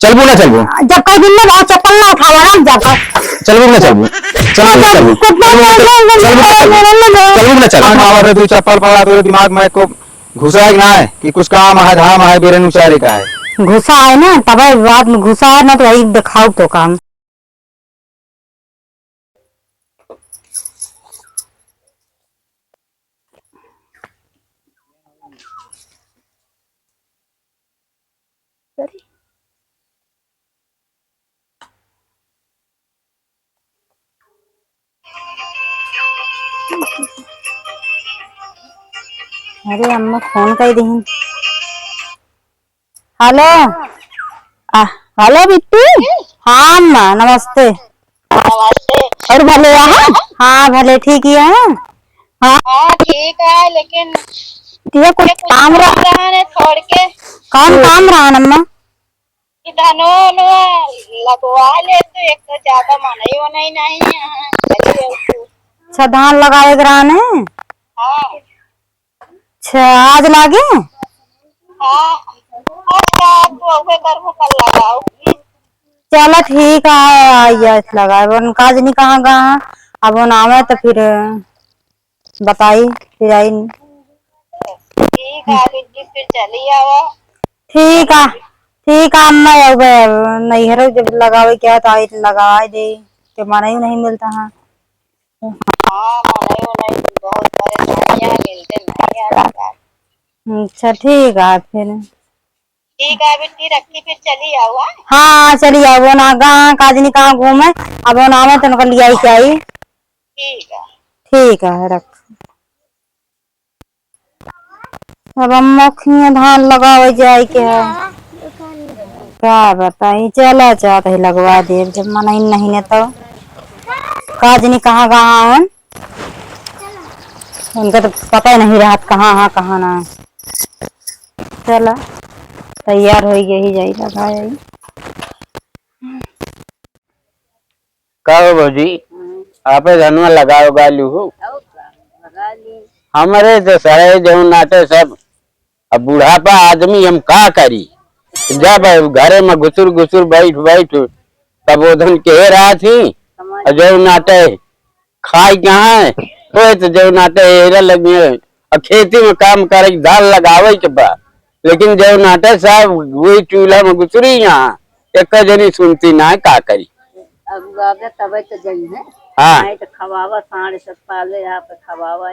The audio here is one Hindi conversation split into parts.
चलबू ना चलबू जब कई दिन में बहुत चप्पल ना उठावा ना जब चलबू ना चलबू चलबू ना चलबू और तू चप्पल पड़ा तो दिमाग में को घुसा ही ना है कि कुछ काम है धाम है बेरन उचारे का है घुसा है ना तब रात में घुसा है ना तो वही दिखाओ तो काम अरे अम्मा फोन कर दी। Hello hello Bittu. हाँ अम्मा नमस्ते। नमस्ते। और भले है? हाँ भले ठीक ही है। हाँ ठीक है लेकिन ये कुछ काम रहा है छोड़ के। कौन काम रहा है अम्मा? धनों लगवा ले तो एक तो ज्यादा मनाई वनाई नहीं है। अच्छा धान लगाए ग्राने। हाँ अच्छा आज लागे। हाँ कल लगाओ। चलो ठीक है लगाए काज नहीं कहाँ कहाँ अब वो नाम है तो फिर बताई फिर आई। ठीक है फिर चली आओ। ठीक है अम्मा नहीं जब लगावे क्या तो आई लगा दे के माना ही नहीं मिलता। हाँ हाँ मनाई वनाई बहुत परेशानियां मिलते नहीं। अच्छा ठीक है फिर। ठीक है बिट्टी रखी फिर चली आओ। हाँ चलिए अब वो ना कहाँ काज नहीं कहाँ घूमे अब वो नाम है तो निकल लिया क्या आई। ठीक है रख। अब अम्मा धान लगावे जाए के है क्या बताई। चला चाहते ही लगवा दे जब मन नहीं तो काज नहीं कहाँ कहाँ उनका तो पता ही नहीं रहा कहाँ हाँ कहाँ ना। चला तैयार हो गई जाई लगा कहो भौजी आप धनुआ लगाओ गालू हो हमारे तो सरे जो नाटे सब अब बुढ़ापा आदमी हम का करी जब घरे में घुसुर घुसुर बैठ बैठ तब वो धन कह रहा थी जो नाटे खाई कहाँ है तो जो नाटे हेरा लगी और खेती में काम करे धान लगावे के बाद लेकिन जो नाटे साहब वही चूल्हा में घुसरी यहाँ एक जनी सुनती ना का करी। तब तो जई है हाँ तो खवावा साढ़े सब पाले यहाँ पे खवावा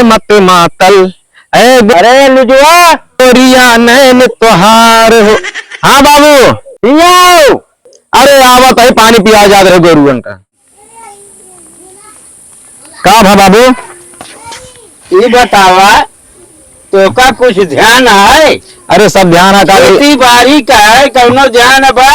मत मातल अरे लुजुआ तोरिया नैन तोहार हो। हाँ बाबू आओ। अरे आवत है पानी पिया जा रहे गोरुअन का भा बाबू ये बतावा तो का कुछ ध्यान है? अरे सब ध्यान है खेती बाड़ी का है कौनो ध्यान है बा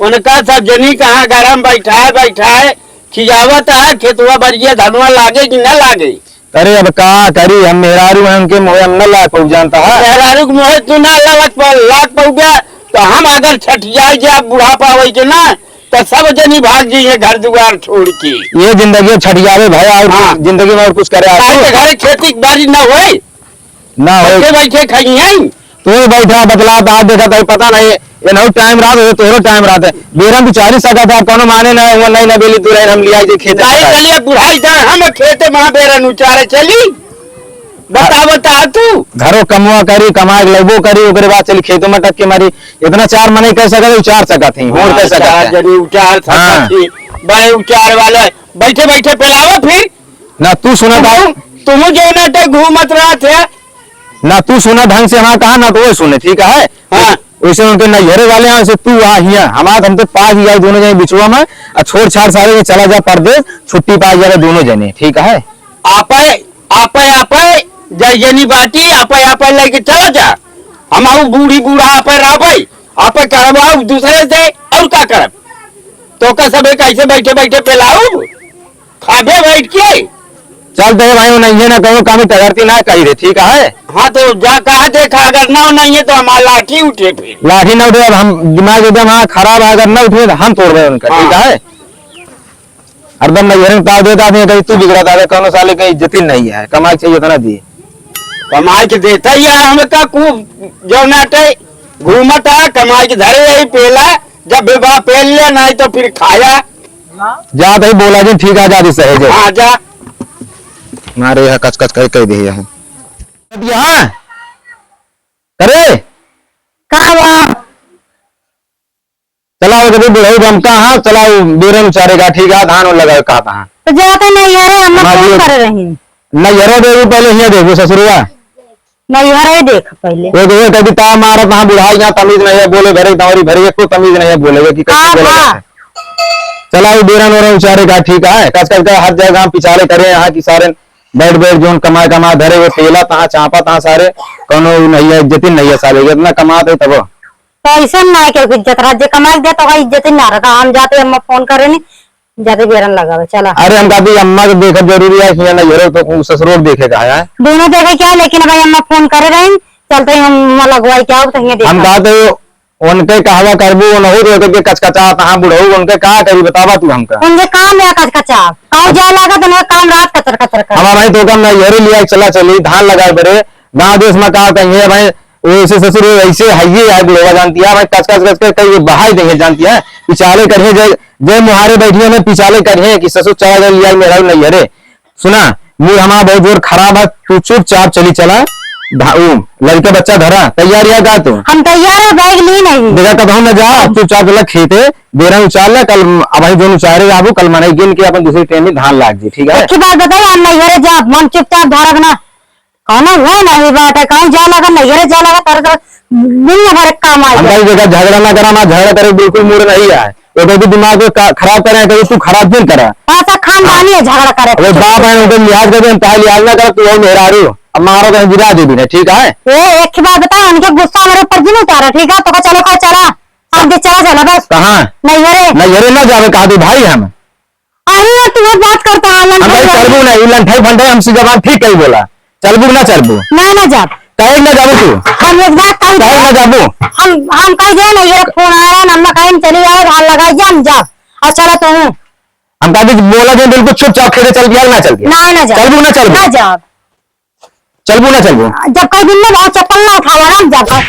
उनका सब जनी कहाँ गरम बैठा है खिजावत है खेतवा बढ़िया धनवा लागे कि न लागे। अरे अब का करी हम मेहरारू हैं उनके मोहे हम न लाग पहुँच जानता है मेहरारू मोहे तू ना लाग पहुँच गया तो हम अगर छठिया जा बुढ़ापा हो के ना तो सब जनी भाग जाइए घर दुआर छोड़ के। ये जिंदगी छठियावे भाई और हाँ। जिंदगी में और कुछ करे घर खेती बाड़ी न हो ना हो बैठे खाई तो बैठा बदला तो देखा था पता नहीं ये नहीं टाइम रात हो तोरो टाइम रात है बेरम भी 40 सका था कोनो माने ना वो नहीं ना बेली तुरे हम लिया जे खेत चलिए बुढ़ाई जा हम खेते में बेरन उचारे चली बता तू घरों कमवा करी कमाए लगबो करी ओकरे बाद चली खेतों में टक के मारी इतना चार मने कह सका उचार सका थी और कह सका जनी उचार सका थी बड़े उचार वाले बैठे बैठे पिलाओ फिर ना तू सुना था तुम जो ना घूमत रहा थे ना तू सुना ढंग से हाँ कहा ना तो वो सुने ठीक है। हाँ वैसे उनके नैहरे वाले हैं वैसे तू वहाँ हिया हमारा हम तो पास गया दोनों जने बिचुआ में और छोड़ छाड़ सारे चला जा परदेश छुट्टी पास जा दोनों जने ठीक है। आपे जनी बाटी आपे लेके चला जा हम बूढ़ी बूढ़ा आपे रहे आपे करवाओ दूसरे से और क्या करब तो का सब कैसे बैठे बैठे पिलाऊ खाबे बैठ के चल दे भाई नहीं है ना कहो काम तगड़ती ना कही रे ठीक है। हाँ तो जा कहा देखा अगर ना नहीं है तो हमारा लाठी उठे फिर लाठी ना उठे अब हम दिमाग एकदम हाँ खराब अगर ना उठे तो हम तोड़ रहे उनका ठीक है। हरदम नहीं ताव देता थे कहीं तू बिगड़ा था कौन साले कहीं इज्जत ही नहीं है कमाई चाहिए उतना दिए कमाई के देता ही है हमें का जो नाटे घूमत है कमाई के धरे यही पेला, जब विवाह पेल लिया नहीं तो फिर खाया। जा तो बोला जी ठीक है, जा दी सहेज हाँ जा। मारे यहाँ कच कच कह दे यहाँ यहाँ करे कहा चलाओ कभी बुढ़ऊ हम कहाँ चलाओ बेरे में चारेगा ठीक है, धान लगा कहा था तो जाते नहीं है हम फोन कर रही नैहरों देखो पहले यहाँ देखो ससुरुआ नहीं है, देख पहले वो देखो कभी ता मारा वहाँ बुढ़ाई यहाँ तमीज नहीं है, बोले घरे दावरी भरे कोई तमीज नहीं है, बोलेगा कि कैसे बोलेगा। चलाओ बेरा नोरा उचारेगा ठीक है, कस कस हर जगह हम पिछाले करे यहाँ की सारे बैठ बैठ जो कमा धरे वो तेला तहाँ चापा तहाँ सारे कोनो नहीं है, इज्जत नहीं है साले इतना कमाते तब तो ऐसा ना के इज्जत राज्य कमाई दे तो इज्जत ना रखा। हम जाते हम फोन करे नहीं जाते बेरन लगा चला। अरे हम कहते अम्मा को देखा जरूरी है कि नहीं तो ससुर देखेगा है दोनों देखे क्या, लेकिन भाई अम्मा फोन करे रहे चलते हम लगवाई क्या तो हम कहते उनके कहवा करबू नहीं तो कचकचा तहाँ बुढ़ऊ उनके कहा करी बतावा तू हमका उनके काम है कचकचा कहूँ जा लगा तो काम रात कचर कचर कर हमारा भाई तो कम नैहरे लिया चला चली धान लगाए बड़े गाँव देश में कहा कहीं भाई वैसे ससुर ऐसे है बुढ़वा जानती है भाई कच कच कच कहीं बहाई देंगे जानती है पिछाले करे जय मुहारे बैठिए में पिछाले करे कि ससुर चला गया लिया मेरा नैहरे सुना मुँह हमारा बहुत जोर खराब है, तू चुपचाप चली चला लड़के बच्चा धरा तैयार है का तू हम तैयार है, बैग ली नहीं देखा कदम न जा चुपचाप चला खेते बेरा उचार ले कल अब भाई दोनों उचारे आबू कल मनाई गिन के अपन दूसरी ट्रेन में धान लाग जी ठीक है। एक बात बताइए हम नैहरे जा मन चुपचाप धरक ना कौन है नहीं बात है कहूँ जा लगा नैहरे जा लगा तर दुनिया भर काम आ हम जगह झगड़ा ना करा झगड़ा करे बिल्कुल मूड नहीं है वो कभी दिमाग को खराब करे कभी तू खराब क्यों करा ऐसा खानदानी है झगड़ा करे अरे बाप है उनके लिहाज करके ताई लिहाज ना कर तू मेहरा रू अब मारो कहीं गिरा दे भी ठीक है। एक बात बता उनके गुस्सा मेरे ऊपर जी नहीं उतारा ठीक है तो चलो खा चला आगे चला चला बस कहाँ नैहरे ना जावे कहा तू भाई हम अरे तुम्हें बात करता है चलबू नहीं लंठे फंटे हमसे जबान ठीक कही बोला चलबू ना चलबू ना जा कहीं ना जाबू तू हम एक बात कही कहीं ना जाबू हम कही दे ना ये फोन आ रहा नम्मा कहीं चली जाए धान लगाई जा हम जा और चला तो हम कहा बोला जो बिल्कुल चुपचाप खेते चल गया ना चल गया ना जा चलबू ना चलबू ना जा चलबू ना चलबू जब कई दिन में बहुत चप्पल ना उठाया ना जाकर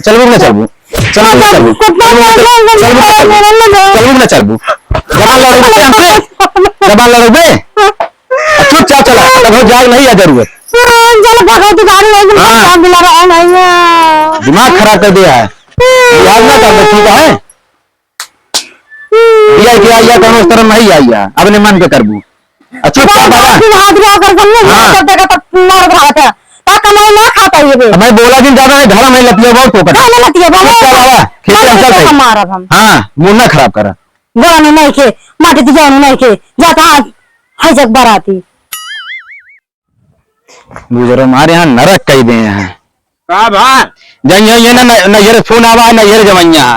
चलबू ना चलबू चलबू ना चलबू चलबू ना चलबू जबान लड़ोगे चुपचाप चला तब जाग नहीं है जरूरत चलो भगवती गाड़ी दिला रहा नहीं दिमाग खराब कर दिया है याद ना कर ठीक है या क्या या कौन उस तरह नहीं आया अपने मन पे करबू चुपचाप कमाई ना खाता ये मैं बोला दिन ज्यादा घर में लतिया बहुत पोकर हाँ मुंह ना खराब करा गोरानी नहीं के माटी दी जानी नहीं के जाता है जग बराती गुजरो हमारे यहाँ नरक कही दे हैं ये ना फोन आवा ना ये जमैया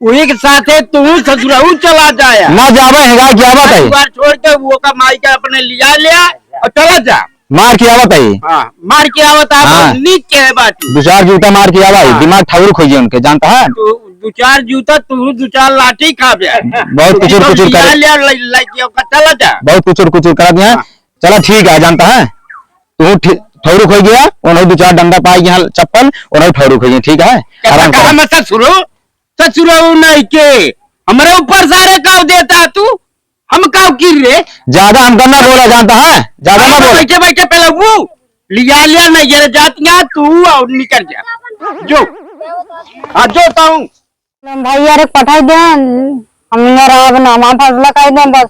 उन्हीं के साथ तू ससुराल चला जाया ना जावा है क्या बात है छोड़ के वो का माई का अपने लिया और चला जा मार के आवत है मार के आवत है नीचे है बात दो चार जूता मार के आवा दिमाग ठाकुर खोजे उनके जानता है दो चार जूता तू दो चार लाठी खा बहुत कुचुर कुचुर चला जा बहुत कुचुर कुचुर कर दिया चला ठीक है जानता है तू ठौरू खो गया उन्होंने दो चार डंडा पाई यहाँ चप्पल उन्होंने ठौरू खो गया ठीक है ससुरो नहीं के हमारे ऊपर सारे काव देता तू हम काव गिर रे ज्यादा हम करना बोला जानता है ज्यादा ना बोल बैठे बैठे पहले वो लिया नहीं ये जातियां तू और निकल जा जो जो ताऊ भाई यार पठाई दे हम राव नामा फैसला कर दे बस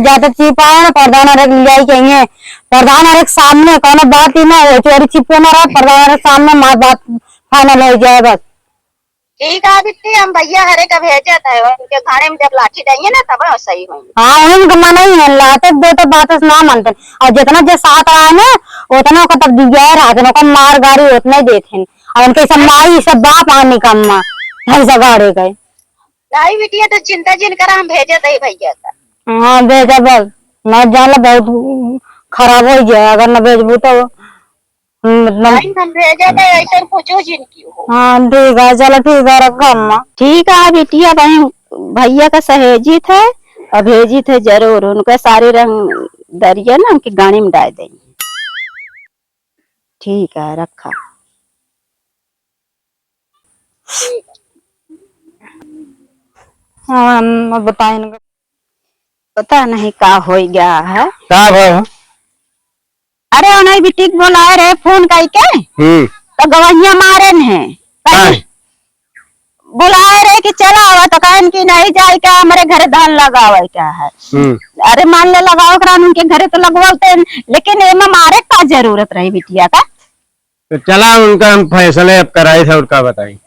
जाते चिपा ना प्रधान अरे लिया चाहिए प्रधान अरे सामने कौन बात ही ना हो चोरी चिपे ना रहा प्रधान अरे सामने माँ बात फाइनल हो जाए बस ठीक है दीदी हम भैया हरे का भेजा था उनके खाने में जब लाठी देंगे ना तब सही होंगे। हाँ उन्हें गमा नहीं है लाते दो तो बात ना मानते और जितना जो साथ रहा है ना उतना का तब दिया रहा का मार गाड़ी उतना ही देते और उनके सब माई सब बाप आने का अम्मा ऐसा गाड़े गए लाई बिटिया तो चिंता जिन करा हम भेजे थे भैया का। हाँ भेजा बस न जाना बहुत खराब हो जाए अगर न भेजबू तो हम भेजा थे ऐसा पूछो जिनकी हो। हाँ ठीक है चलो ठीक है रखो अम्मा। ठीक है बिटिया भाई भैया का सहेजी थे और भेजी थे जरूर उनका सारे रंग दरिया ना उनकी गाड़ी में डाल देंगे। ठीक है रखा। हाँ बताए ना। पता नहीं का हो गया है। का भाव? अरे उन्हें भी ठीक बोलाए रहे फोन करके तो गवैया मारे हैं बुलाए रहे कि चला हुआ तो कहन की नहीं जाए क्या हमारे घर धान लगावे क्या है। अरे मान ले लगाओ करा उनके घरे तो लगवाते लेकिन एमा मारे का जरूरत रही बिटिया का। तो चला उनका हम फैसले अब कराए थे उनका बताई।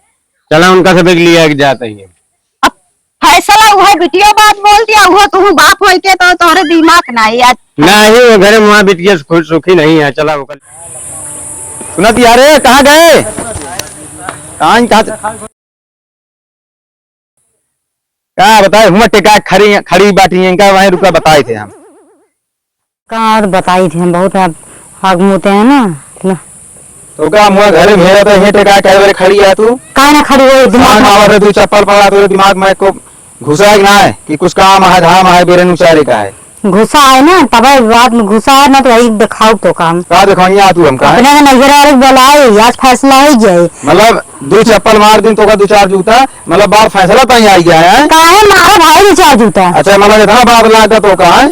चला उनका सब लिया जाता ही है। अब फैसला हुआ बिटिया बात बोल दिया हुआ तू बाप हो के तो तोहरे दिमाग नहीं आज नहीं वो घरे वहाँ बिटिया खुश सुखी नहीं है। चला वो सुना यारे कहाँ गए? कहाँ बताए हम टिका खड़ी खड़ी बाटी इनका वहीं रुका बताए थे हम। कहाँ बताई थी हम बहुत आग मुते हैं ना। तो क्या मुआ घरे मेरा तो ये टिका कई बार खड़ी है तू कहाँ ना खड़ी हुई दिमाग मार तू चप्पल पड़ा तो दिमाग में को घुसा है ना है कि कुछ काम है धाम है बेरन उचारे का है घुसा है ना तब बात में घुसा है ना तो वही दिखाओ तो काम का दिखाइए तू हमका अपने का नजर वाले बुलाए आज फैसला हो जाए। मतलब दो चप्पल मार दिन तो का दो चार जूता मतलब बात फैसला तो आ गया है। काहे मारे भाई दो चार जूता। अच्छा मतलब इतना बात लागा तो का है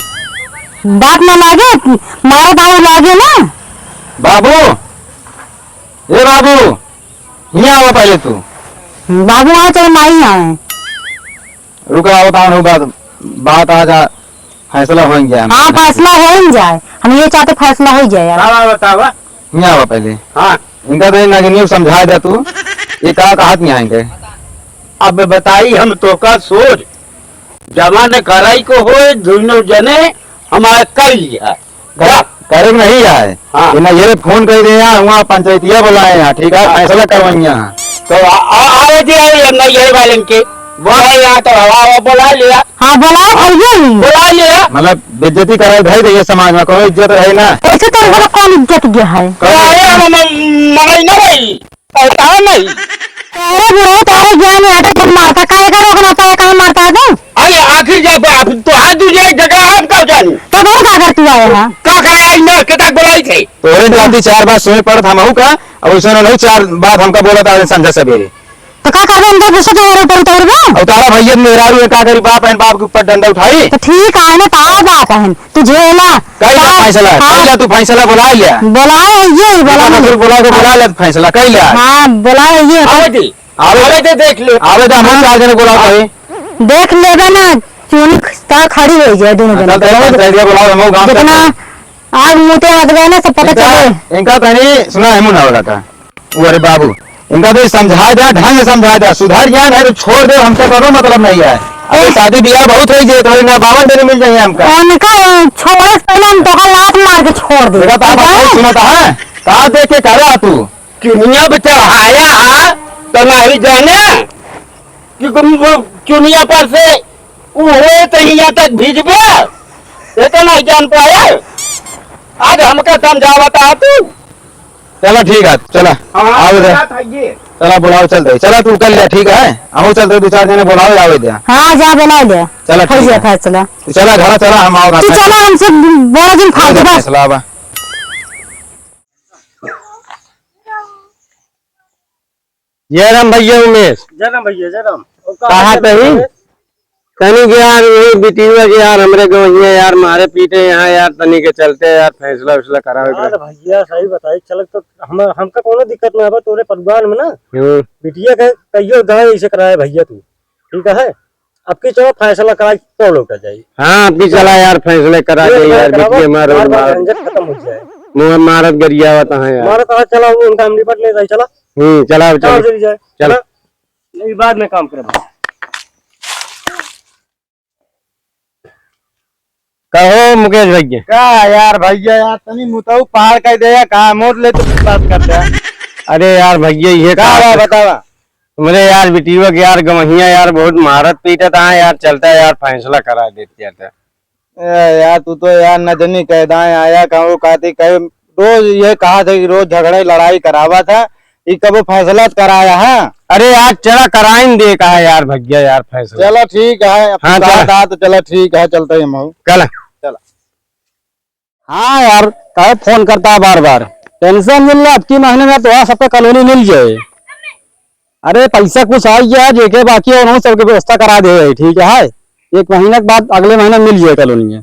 बात ना लागे मारे भाई लागे ना। बाबू ये बाबू यहाँ आओ पहले तू। बाबू आए चाहे माई आए रुका बताओ बात आज फैसला हो गया। हाँ फैसला हो ही जाए हम ये चाहते फैसला हो जाए यार। बतावा यहाँ आओ पहले। हाँ इनका तो नहीं समझा दे तू ये कहा हाथ में आएंगे। अब बताई हम तो का सोच जमाने कराई को हो दोनों जने हमारा कर लिया करे नहीं आए। हाँ। ये फोन कर दे यहाँ वहाँ पंचायतिया बुलाए यहाँ ठीक है फैसला करवाई यहाँ तो आवे दिया नहीं वाले के बोला यहाँ तो हवा बुला लिया। हाँ बुलाए भैया बुला लिया मतलब बेइज्जती करे भाई दे समाज में कोई इज्जत है ना। ऐसे तो बड़ा कौन इज्जत गया है। मनाई ना भाई पता नहीं तेरे बुढ़े तेरे ज्ञान में आटा जब मारता काहे का रोकना चाहिए कहीं मारता है तो। अरे आखिर जब तो हाथ दूसरे जगह हम कब जानी तो वो क्या करती आए ना का खाया ना कितना बुलाई थे तो जानती चार बात सुने पड़ा था का अब उसने नहीं चार बात हमका बोला था संजय सवेरे तो क्या कर अंदर गुस्सा तो ऊपर उतर गया। और तारा भैया मेरा का करी बाप है बाप के ऊपर डंडा उठाई तो ठीक है ना तारा बात है तुझे ना कई फैसला हाँ, तू फैसला बुला लिया बुलाए ये बुला ले फैसला कई लिया। हाँ बुलाए ये आवे थे देख ले आवे तो हम चार जने बुला देख लेगा ना चूनी खड़ी हो जाए दोनों जने बुलाओ हम गांव जितना आग मुते मत गए ना सब पता चले। इनका कहीं सुना है मुना वाला का वो अरे बाबू इनका तो समझा दे ढंग से समझा दे सुधार ज्ञान है तो छोड़ दे हमसे करो मतलब नहीं है। अरे शादी ब्याह बहुत हो जाए तो ना 52 दिन मिल जाएंगे हमका उनका छोड़े से पहले हम तो लात मार के छोड़ दे। मेरा बाप सुनाता है कहा देख के करा तू चुनिया पे चढ़ाया तो नहीं जाने कि चुनिया पर से हुए तो यहाँ तक भिजबे ये तो नहीं जान पाया। आज हमका समझावता तू चलो ठीक है चला आओ दे चला बुलाओ चल दे चला तू कर ले ठीक है हम चलते दो चार जने बुलाओ आवे दे। हाँ जा बुला ले चला हो जाए फैसला चला घर चला हम आओ तू चला हमसे बड़ा दिन फालतू बस। फैसला आवा जय राम भैया उमेश जय राम भैया जय राम। कहा कहीं कहीं के यार यही बिटिया के यार हमरे गवैया यार मारे पीटे यहाँ यार तनी के चलते यार फैसला वैसला करावे यार भैया सही बताई चल तो हमका कोनो दिक्कत ना है तोरे परिवार में ना बिटिया के कहियो गाय ऐसे कराए भैया तू ठीक है अब की चलो फैसला करा तो लौटा जाए। हाँ अभी चला यार फैसले करा दे यार बिटिया मारो झंझट खत्म हो जाए मुँह मारत गरिया होता है यार हमारा तो चला उनका हम निपट ले जाए चला चला चल जाए चला नहीं बाद में काम करे। कहो मुकेश भैया का यार भैया यार तनी मुताऊ पहाड़ कह दे कहा मोड़ ले तो बात करते हैं। अरे यार भैया ये का बतावा मेरे यार बिटिया के यार गवैया यार बहुत मारत पीटत है यार चलता है यार फैसला करा देती है यार तू तो यार न जनी कहदाएं आया कहूँ कहती कहे रोज ये कहा था कि रोज झगड़े लड़ाई करावा था ये कब फैसला कराया है। अरे यार चला कराइन दे कहा यार भैया यार फैसला चलो ठीक है हाँ था तो चलो ठीक है चलते हैं हम चला चला। हाँ यार कहे फोन करता है बार बार टेंशन मिल रहा अब की महीने में तो सबका कॉलोनी मिल जाए अरे पैसा कुछ आ गया जेके बाकी और हूँ सबके व्यवस्था करा दे, ठीक है। 1 महीने के बाद अगले महीने मिल जाए कॉलोनी।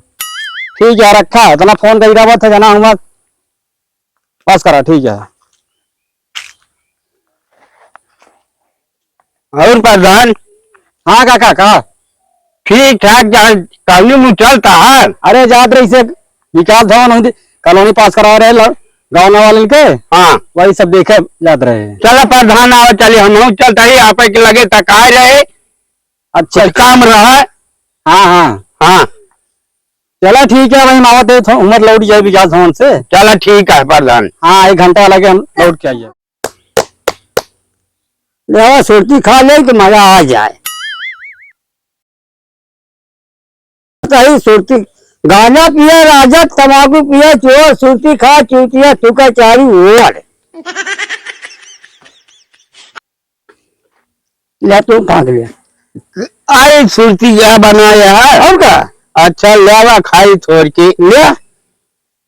ठीक है, रखा इतना फोन कर रहा था जाना हूँ बस करा, ठीक है। और प्रधान हाँ काका कहा ठीक ठाक कॉलोनी में चलता है। अरे जात रही से विकास भवन कॉलोनी पास करा रहे गाँव वाले के, हाँ वही सब देखे जाते रहे। चलो प्रधान आओ, चलिए हम चलता ही आप के लगे तकाए रहे। अच्छा काम रहा। हाँ हाँ हाँ चलो ठीक है, वही मावत उम्र लौट जाए विकास भवन से। चलो ठीक है प्रधान। हाँ 1 घंटा लगे हम लौट के आइए। ले सुरती खा ले तो मजा आ जाए। सही सुरती गाना पिया राजा तंबाकू पिया चोर, सुरती खा चूतिया तुका चारी ओर। ले तू भाग ले। अरे सुरती क्या बनाया है और का अच्छा लेवा खाई छोड़ के ले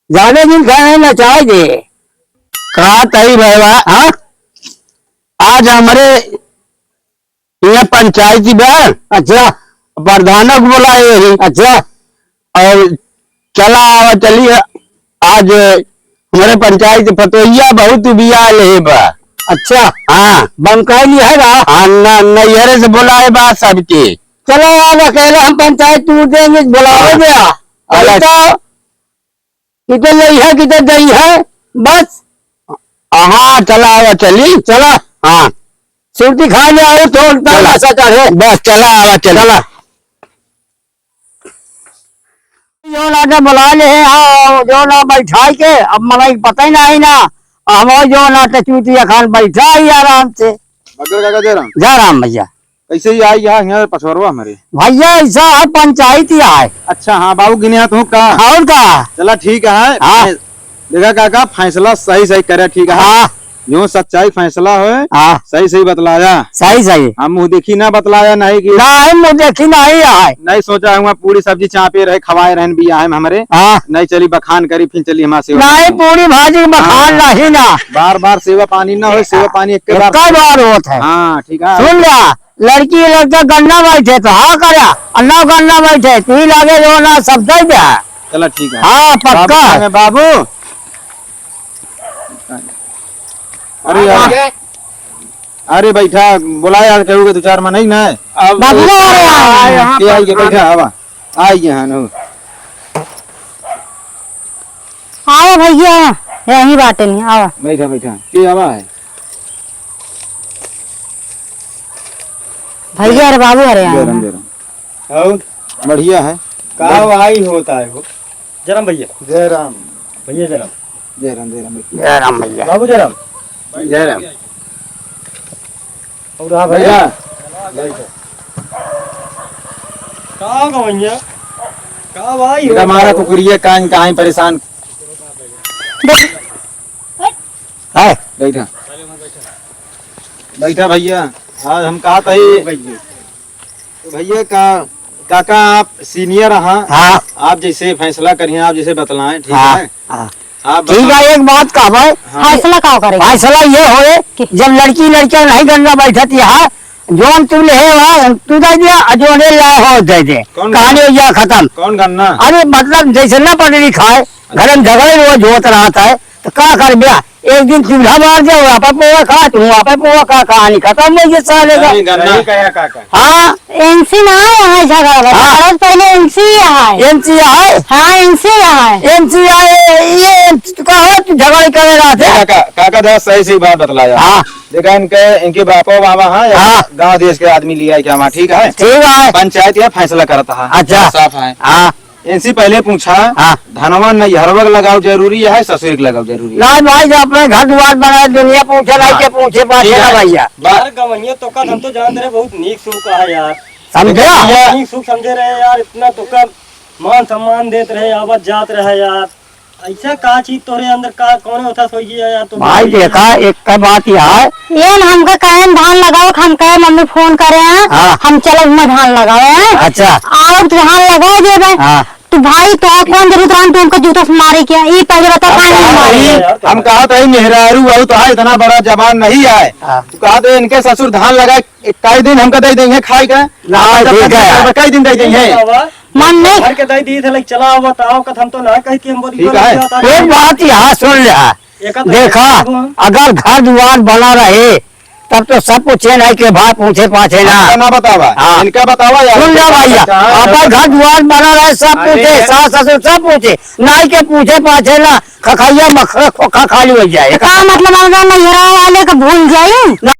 जाने दिन खाए ना चाहे दे। कहा तही भैया। हाँ आज हमारे यहाँ पंचायती बैठ अच्छा प्रधानक बुलाए रही। अच्छा और चला चलिए आज हमारे पंचायत पतोहिया बहुत बिया ले बा। अच्छा हाँ बंकाई लिया है ना। हाँ नैहरे से बुलाए बा सबके। चलो यार अकेले हम पंचायत टूट देंगे, बुलाओ गया। अरे तो कितने नहीं है कितने गई है बस। हाँ चला चली चला हाँ सुरती खा ले आओ तो ऐसा चढ़े बस चला चला। जो ना बुला ले आओ जो ना बैठा के, अब मलाई पता ही नहीं ना हम जो ना चूतिया खान बैठा ही आराम से। मगर काका जा राम भैया कैसे ही आई यहाँ पछोरवा हमारे भैया ऐसा है पंचायत ही है। अच्छा हाँ बाबू गिने तू का और का चला ठीक है। हाँ। देखा काका फैसला सही सही करे, ठीक है। हाँ जो सच्चाई फैसला हो हाँ सही सही बतलाया। सही सही हम मुँह देखी ना बतलाया नहीं कि नहीं मुझे देखी नहीं है। नहीं सोचा हुआ पूरी सब्जी चापे रहे खवाए रहन भी आए हमारे। हाँ नहीं चली बखान करी फिर चली हमारे सेवा। नहीं पूरी भाजी बखान नहीं ना बार बार सेवा पानी ना हो, सेवा पानी एक कई बार होता है। हाँ ठीक है। सुन लिया लड़की लड़का गन्ना बैठे तो हाँ करे अन्ना गन्ना बैठे तू ही लगे जो ना सब दे दे। चला ठीक है। हाँ पक्का बाबू अरे यार अरे बैठा बुलाया यार कहोगे 2-4 मन नहीं ना बाबू आइए बैठा हवा आइए। हाँ नो आओ भैया यही बाटे नहीं आओ बैठा बैठा के हवा है भैया अरे बाबू अरे दे रहा और बढ़िया है। का भाई होता है वो जरम भैया जय राम भैया जरम जय राम जय राम जय राम भैया बाबू जरम जय राम और हाँ भैया का भैया का भाई हमारा कुकुरिया कान कहाँ परेशान है बैठा बैठा भैया। आज हम कहा था ही भैया का काका आप सीनियर हैं। हाँ आप जैसे फैसला करिए आप जैसे बतलाएं, ठीक हाँ है। हाँ आप ठीक है। एक बात का भाई फैसला का करेगा फैसला ये होए जब लड़की लड़का नहीं गन्ना बैठती है जोन तू ले तू दे दिया जो ने लाए हो दे दे कौन कहानी हो गया खत्म। कौन गन्ना अरे मतलब जैसे ना पढ़े लिखा है घर में झगड़े रोज होता रहता है तो क्या कर दिया एक दिन चूल्हा मार दिया वहाँ पर पोहा खा तू वहाँ पर पोहा खा कहानी खत्म हो गई साले का। गन्ना कहा काका हाँ एनसी ना है यहाँ झगड़ा हाँ। पहले एनसी है एमसी है हाँ एनसी है एमसी ये कहो तू झगड़े करे रहा थे। काका काका दास सही सही बात बतलाया। हाँ देखा इनके बापा बाबा हाँ हाँ। गाँव देश के आदमी लिया है क्या वहाँ, ठीक है। ठीक है पंचायत यह फैसला करता है। अच्छा। साफ है। हाँ इनसे पहले पूछा हाँ। धनवा नैहरवा लगाओ जरूरी है ससुर लगाओ जरूरी है। नहीं भाई जो अपने घर द्वार बनाए दुनिया पूछे नहीं के पूछे पाछे ना भैया यार गवैया तो का हम तो जानते रहे बहुत नीक सुख का है यार। समझे नीक सुख समझे रहे यार, इतना तो का मान सम्मान देते रहे आवत जात रहे यार। ऐसा का चीज तोरे अंदर का कौन होता सोई है यार। तो भाई देखा एक का बात यह है ये न हमका कहे धान लगाओ हम कहे मम्मी फोन करे हैं हाँ। हम चलो में धान लगाओ हैं अच्छा आओ तो धान लगा देवे हाँ तो भाई तो कौन जरूरत रहा तुमको जूता से मारे क्या ये पहले बता कहाँ नहीं मारे हम कहा था मेहरारू बहु तो है इतना बड़ा जवान नहीं है तो कहा तो इनके ससुर धान लगा कई दिन हमको दे देंगे खाए का कई दिन दे देंगे मन नहीं घर के दे दी थे लाइक चला बताओ कथ हम तो ना कही कि हम बोली ठीक है। एक बात यहाँ सुन ले, देखा अगर घर द्वार बना रहे तब तो सब पूछे नहीं के भाई पूछे पाछे ना बतावा हाँ। इनका बतावा यार सुन जा भैया, अपन घर द्वार बना रहे सब पूछे, सास ससुर सब पूछे, नाई के पूछे पाछे ना खखैया मखरा खोखा खाली हो जाए। का मतलब अगर नैहरा वाले का भूल जाए